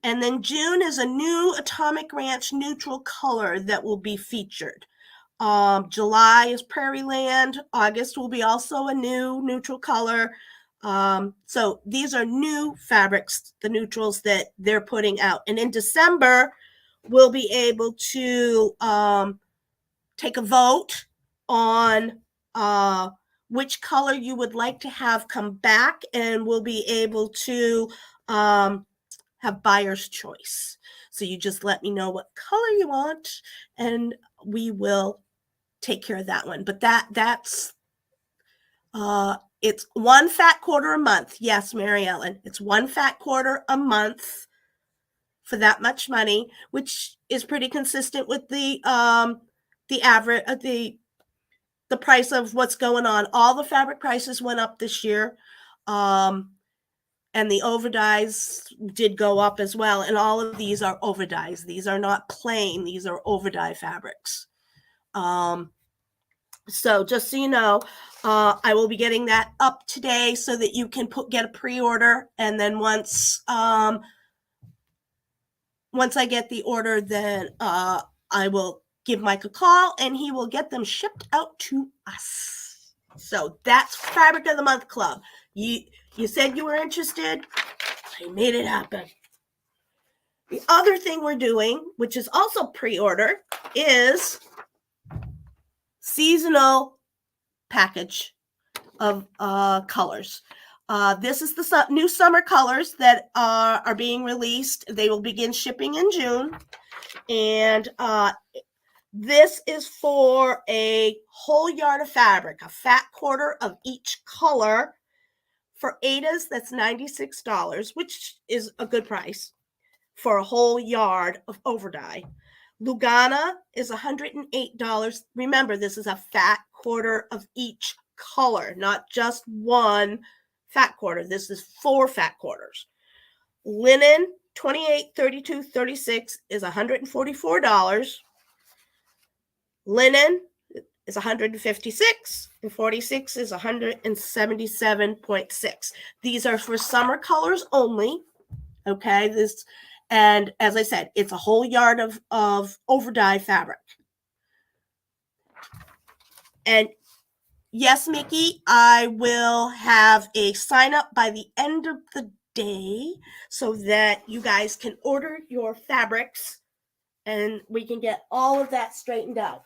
And then June is a new Atomic Ranch neutral color that will be featured. July is Prairie Land. August will be also a new neutral color. So these are new fabrics, the neutrals that they're putting out. And in December, we'll be able to take a vote on which color you would like to have come back, and we'll be able to have buyer's choice. So you just let me know what color you want, and we will take care of that one. But that's it's one fat quarter a month. Yes, Mary Ellen, it's one fat quarter a month for that much money, which is pretty consistent with the average, the price of what's going on. All the fabric prices went up this year. And the overdyes did go up as well. And all of these are overdyes. These are not plain. These are overdye fabrics. So just so you know, I will be getting that up today so that you can get a pre-order. And then once I get the order, then I will give Mike a call and he will get them shipped out to us. So that's Fabric of the Month Club. You said you were interested. I made it happen. The other thing we're doing, which is also pre-order, is seasonal package of colors. This is the new summer colors that are being released. They will begin shipping in June. And this is for a whole yard of fabric, a fat quarter of each color. For Ada's, that's $96, which is a good price for a whole yard of overdye. Lugana is $108. Remember, this is a fat quarter of each color, not just one fat quarter. This is 4 fat quarters. Linen, 28, 32, 36 is $144. Linen is 156 and 46 is 177.6. These are for summer colors only. Okay, and as I said, it's a whole yard of overdye fabric. And yes, Mickey, I will have a sign up by the end of the day so that you guys can order your fabrics and we can get all of that straightened out.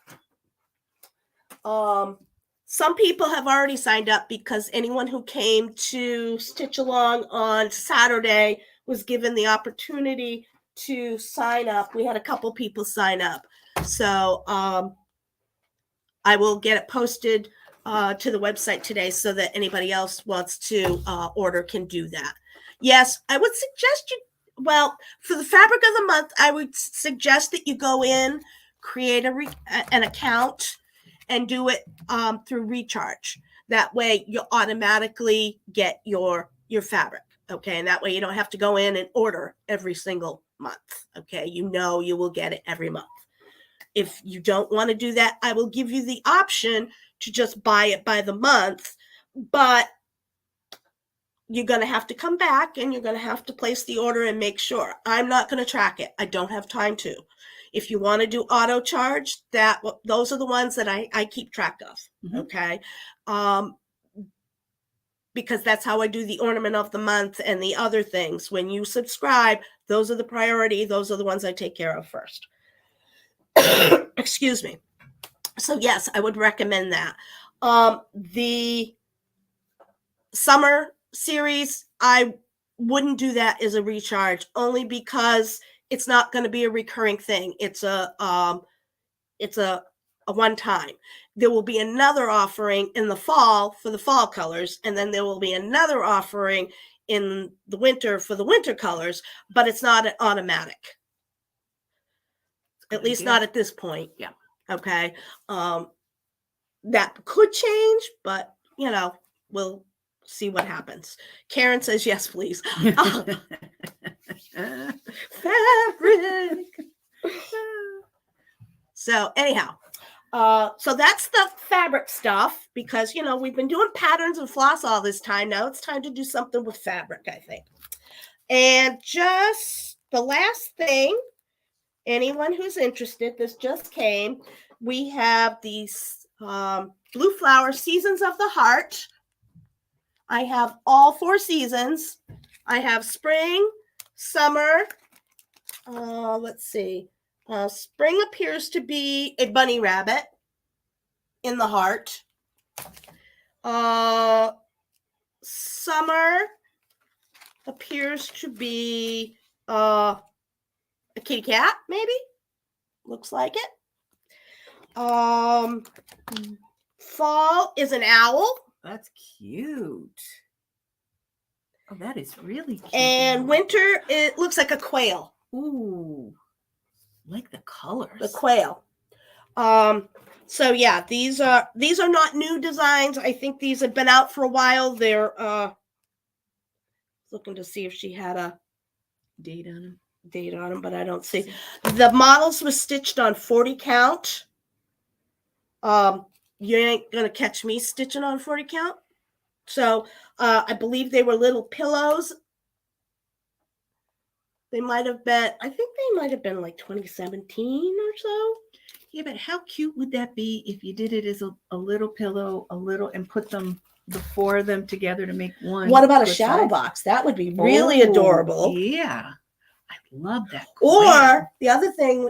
Some people have already signed up because anyone who came to Stitch Along on Saturday was given the opportunity to sign up. We had a couple people sign up. So I will get it posted to the website today so that anybody else wants to order can do that. Yes, I would suggest you, well, for the fabric of the month, I would suggest that you go in, create an account, and do it through Recharge. That way you'll automatically get your fabric. Okay, and that way you don't have to go in and order every single month. Okay, you know you will get it every month. If you don't want to do that, I will give you the option to just buy it by the month, but you're going to have to come back and you're going to have to place the order and make sure. I'm not going to track it. I don't have time to. If you want to do auto charge, those are the ones that I keep track of. Mm-hmm. Okay. Because that's how I do the ornament of the month and the other things. When you subscribe, those are the priority. Those are the ones I take care of first. Excuse me. So yes, I would recommend that. The summer series, I wouldn't do that as a recharge, only because it's not going to be a recurring thing. It's a one time. There will be another offering in the fall for the fall colors, and then there will be another offering in the winter for the winter colors, but it's not an automatic. At least not at this point. Yeah. Okay. That could change, but we'll see what happens. Karen says yes, please. Fabric. So anyhow, so that's the fabric stuff, because we've been doing patterns and floss all this time. Now it's time to do something with fabric, I think. And just the last thing, anyone who's interested, this just came. We have these Blue Flower Seasons of the Heart. I have all 4 seasons. I have spring, summer. Let's see. Spring appears to be a bunny rabbit in the heart. Summer appears to be a kitty cat, maybe. Looks like it. Fall is an owl. That's cute. Oh, that is really cute. And winter, it looks like a quail. Ooh, like the colors. The quail. So yeah, these are not new designs. I think these have been out for a while. They're looking to see if she had a date on them, but I don't see. The models were stitched on 40 count. You ain't gonna catch me stitching on 40 count. So I believe they were little pillows. They might have been, I think they might have been like 2017 or so. Yeah, but how cute would that be if you did it as a little pillow, and put them, the 4 of them together to make one? What about a shadow box? That would be really adorable. Yeah, I love that. Or the other thing,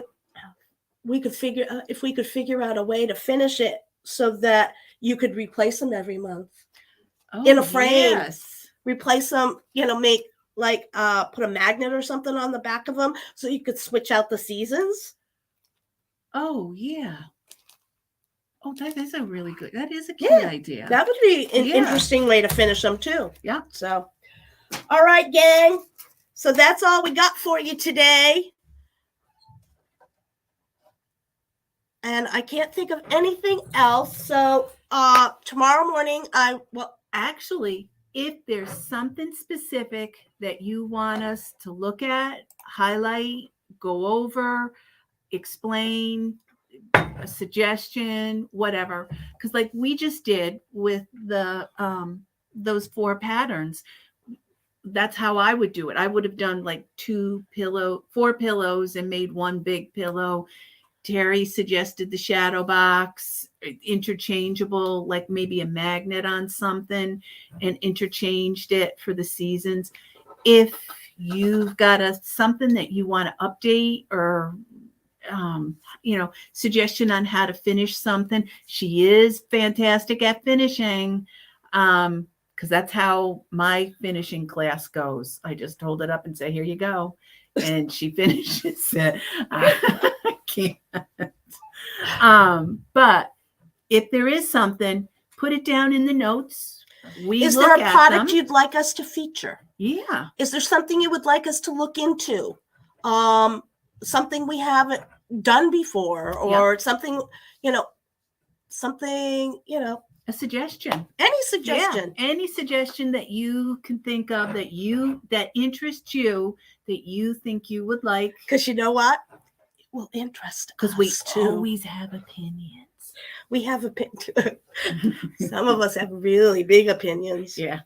we could figure out a way to finish it so that you could replace them every month in a frame. Yes. Replace them, make like put a magnet or something on the back of them so you could switch out the seasons. Oh yeah. Oh, that is a cute idea. That would be an interesting way to finish them too. Yeah. So, all right, gang. So that's all we got for you today. And I can't think of anything else. So tomorrow morning, actually, if there's something specific that you want us to look at, highlight, go over, explain, a suggestion, whatever, because like we just did with the those 4 patterns, that's how I would do it. I would have done like 4 pillows and made one big pillow. Terri suggested the shadow box, interchangeable, like maybe a magnet on something, and interchanged it for the seasons. If you've got something that you want to update or suggestion on how to finish something, she is fantastic at finishing, because that's how my finishing class goes. I just hold it up and say, here you go. And she finishes it. I can't. But if there is something, put it down in the notes. We Is look there a at product them. you'd like us to feature? Yeah. Is there something you would like us to look into? Something we haven't done before, or something, A suggestion. any suggestion. Yeah. Any suggestion that you can think of that interests you, that you think you would like. Because you know what? It will interest us Because we too. always have opinions. We have opinions. Some of us have really big opinions. Yeah.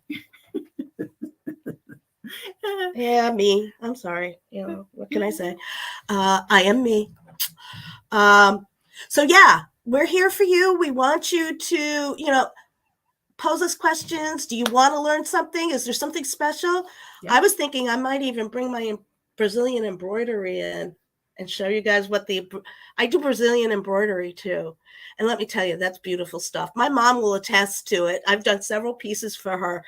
Yeah, me. I'm sorry. What can I say? I am me. So yeah, we're here for you. We want you to, pose us questions. Do you want to learn something? Is there something special? Yeah. I was thinking I might even bring my Brazilian embroidery in and show you guys I do Brazilian embroidery too. And let me tell you, that's beautiful stuff. My mom will attest to it. I've done several pieces for her.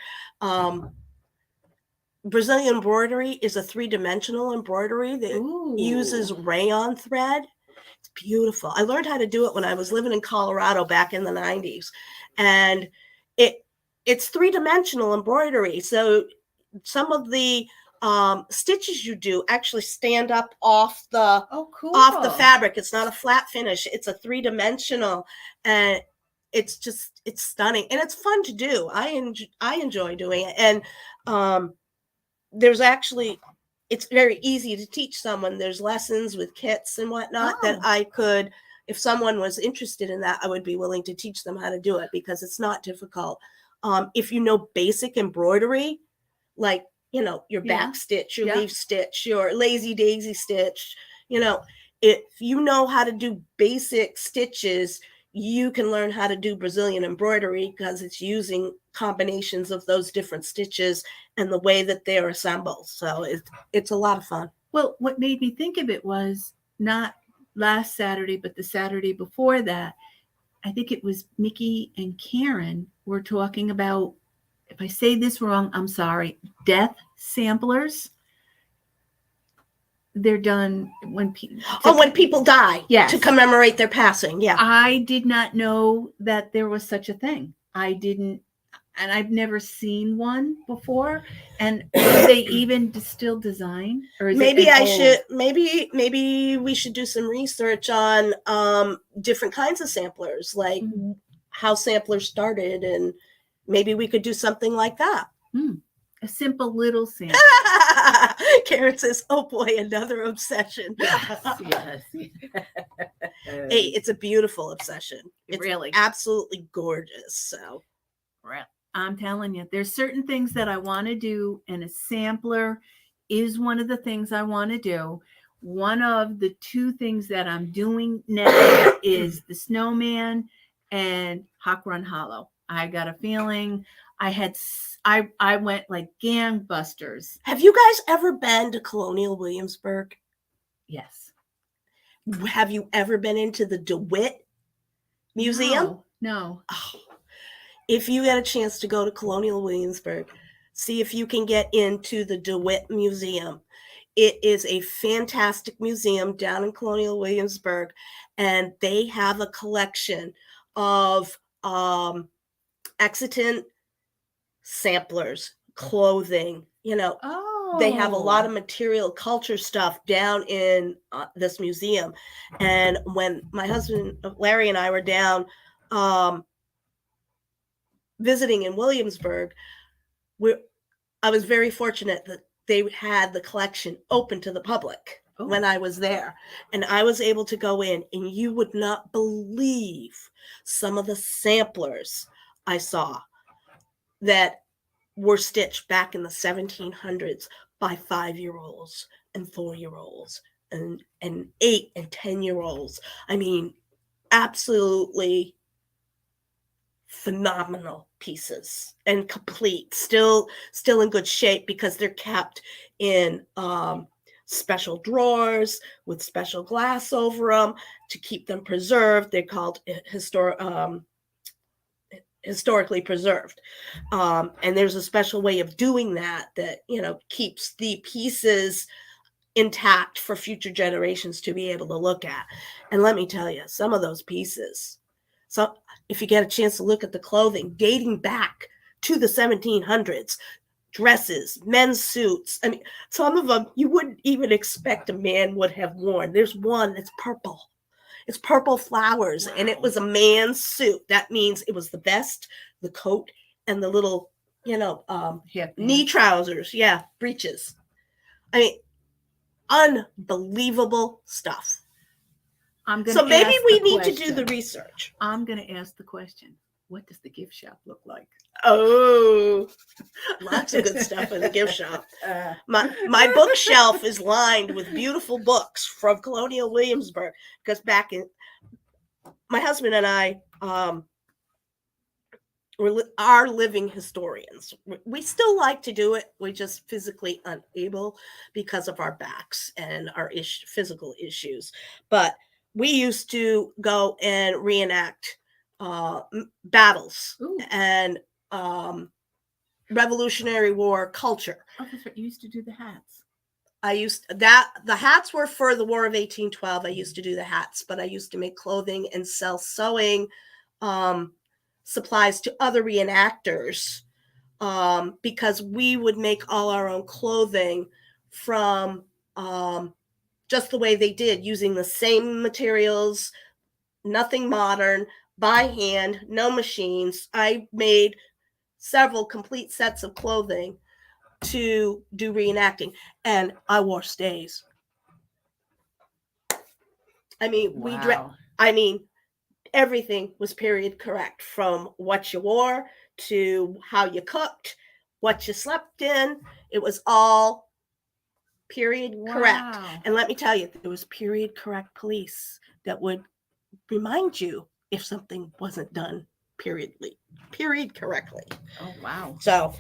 Brazilian embroidery is a 3-dimensional embroidery that uses rayon thread. It's beautiful. I learned how to do it when I was living in Colorado back in the 90s. And it's 3-dimensional embroidery. So some of the stitches you do actually stand up off the fabric. It's not a flat finish. It's a 3-dimensional, and it's stunning, and it's fun to do. I enjoy doing it. And it's very easy to teach someone. There's lessons with kits and whatnot that I could, if someone was interested in that, I would be willing to teach them how to do it, because it's not difficult. If you know basic embroidery, like, your back stitch, your leaf stitch, your lazy daisy stitch, if you know how to do basic stitches, you can learn how to do Brazilian embroidery, because it's using combinations of those different stitches and the way that they're assembled. So it's a lot of fun. Well, what made me think of it was not last Saturday, but the Saturday before that. I think it was Mickey and Karen were talking about, if I say this wrong, I'm sorry, death samplers. They're done when people die. Yes. To commemorate their passing. Yeah. I did not know that there was such a thing. I didn't, and I've never seen one before. And do they even still design? Or is maybe maybe we should do some research on different kinds of samplers, like how samplers started, and maybe we could do something like that. A simple little sample. Karen says, oh boy, another obsession. Yes. Hey, it's a beautiful obsession. It's really absolutely gorgeous. So I'm telling you, there's certain things that I want to do, and a sampler is one of the things I want to do. One of the 2 things that I'm doing now is the snowman and Hawk Run Hollow. I got a feeling I went like gangbusters. Have you guys ever been to Colonial Williamsburg? Yes. Have you ever been into the DeWitt Museum? No. Oh, if you get a chance to go to Colonial Williamsburg, see if you can get into the DeWitt Museum. It is a fantastic museum down in Colonial Williamsburg, and they have a collection of extant samplers, clothing, They have a lot of material culture stuff down in this museum. And when my husband Larry and I were down visiting in Williamsburg, I was very fortunate that they had the collection open to the public when I was there. And I was able to go in, and you would not believe some of the samplers I saw that were stitched back in the 1700s by 5-year-olds and 4-year-olds and 8 and 10-year-olds. I mean, absolutely phenomenal pieces, and complete, still in good shape, because they're kept in special drawers with special glass historically preserved. And there's a special way of doing that keeps the pieces intact for future generations to be able to look at. And let me tell you, some of those pieces, so if you get a chance to look at the clothing dating back to the 1700s, dresses, men's suits, I mean, some of them you wouldn't even expect a man would have worn. There's one that's purple. It's purple flowers, and it was a man's suit. That means it was the vest, the coat, and the little, knee trousers. Yeah, breeches. I mean, unbelievable stuff. So maybe we need to do the research. I'm going to ask the question. What does the gift shop look like? Oh, lots of good stuff in the gift shop. My bookshelf is lined with beautiful books from Colonial Williamsburg, because my husband and I are living historians. We still like to do it. We're just physically unable because of our backs and our physical issues. But we used to go and reenact battles. Ooh. And Revolutionary War culture. Oh, that's right. You used to do the hats. The hats were for the War of 1812. I used to do the hats, but I used to make clothing and sell sewing supplies to other reenactors, because we would make all our own clothing from just the way they did, using the same materials, nothing modern, by hand, no machines. I made several complete sets of clothing to do reenacting, and I wore stays. I mean, wow. Everything was period correct, from what you wore to how you cooked, what you slept in. It was all period correct. And let me tell you, there was period correct police that would remind you if something wasn't done period correctly. Oh, wow. So,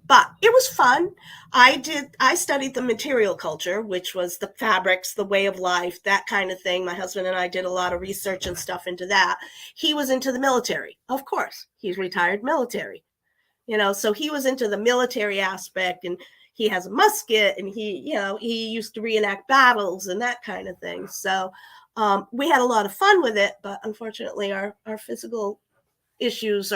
but it was fun. I studied the material culture, which was the fabrics, the way of life, that kind of thing. My husband and I did a lot of research and stuff into that. He was into the military. Of course, he's retired military, so he was into the military aspect, and he has a musket, and he used to reenact battles and that kind of thing. So, we had a lot of fun with it, but unfortunately our physical issues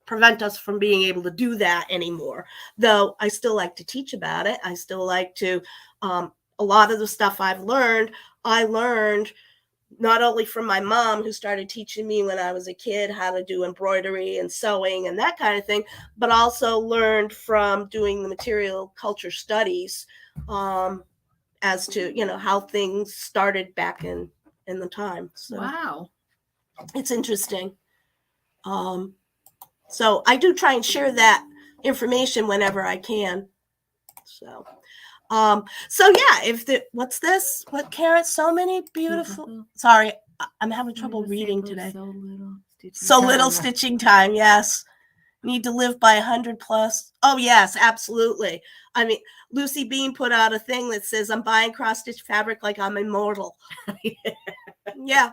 prevent us from being able to do that anymore. Though I still like to teach about it. I still like to, a lot of the stuff I learned not only from my mom, who started teaching me when I was a kid how to do embroidery and sewing and that kind of thing, but also learned from doing the material culture studies, as to, how things started back in the time. So, wow. It's interesting. So I do try and share that information whenever I can. So yeah, what's this? What carrots? So many beautiful. Sorry, I'm having trouble reading today. So little stitching time. Yes. Need to live by 100 plus. Oh yes, absolutely. I mean, Lucy Bean put out a thing that says, "I'm buying cross-stitch fabric like I'm immortal." Yeah.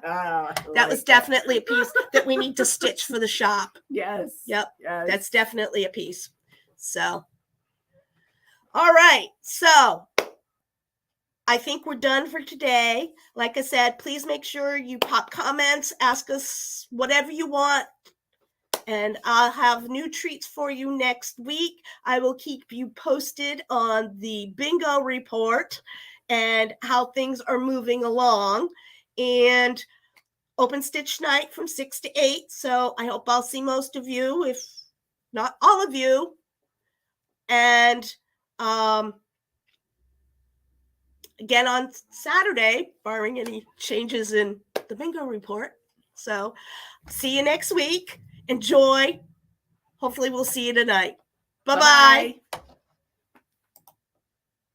That was definitely a piece that we need to stitch for the shop. Yes. Yep. Yes. That's definitely a piece. So, all right. So, I think we're done for today. Like I said, please make sure you pop comments, ask us whatever you want, and I'll have new treats for you next week. I will keep you posted on the bingo report and how things are moving along. And open stitch night from 6 to 8. So I hope I'll see most of you, if not all of you. And again on Saturday, barring any changes in the bingo report. So see you next week. Enjoy. Hopefully we'll see you tonight. Bye-bye.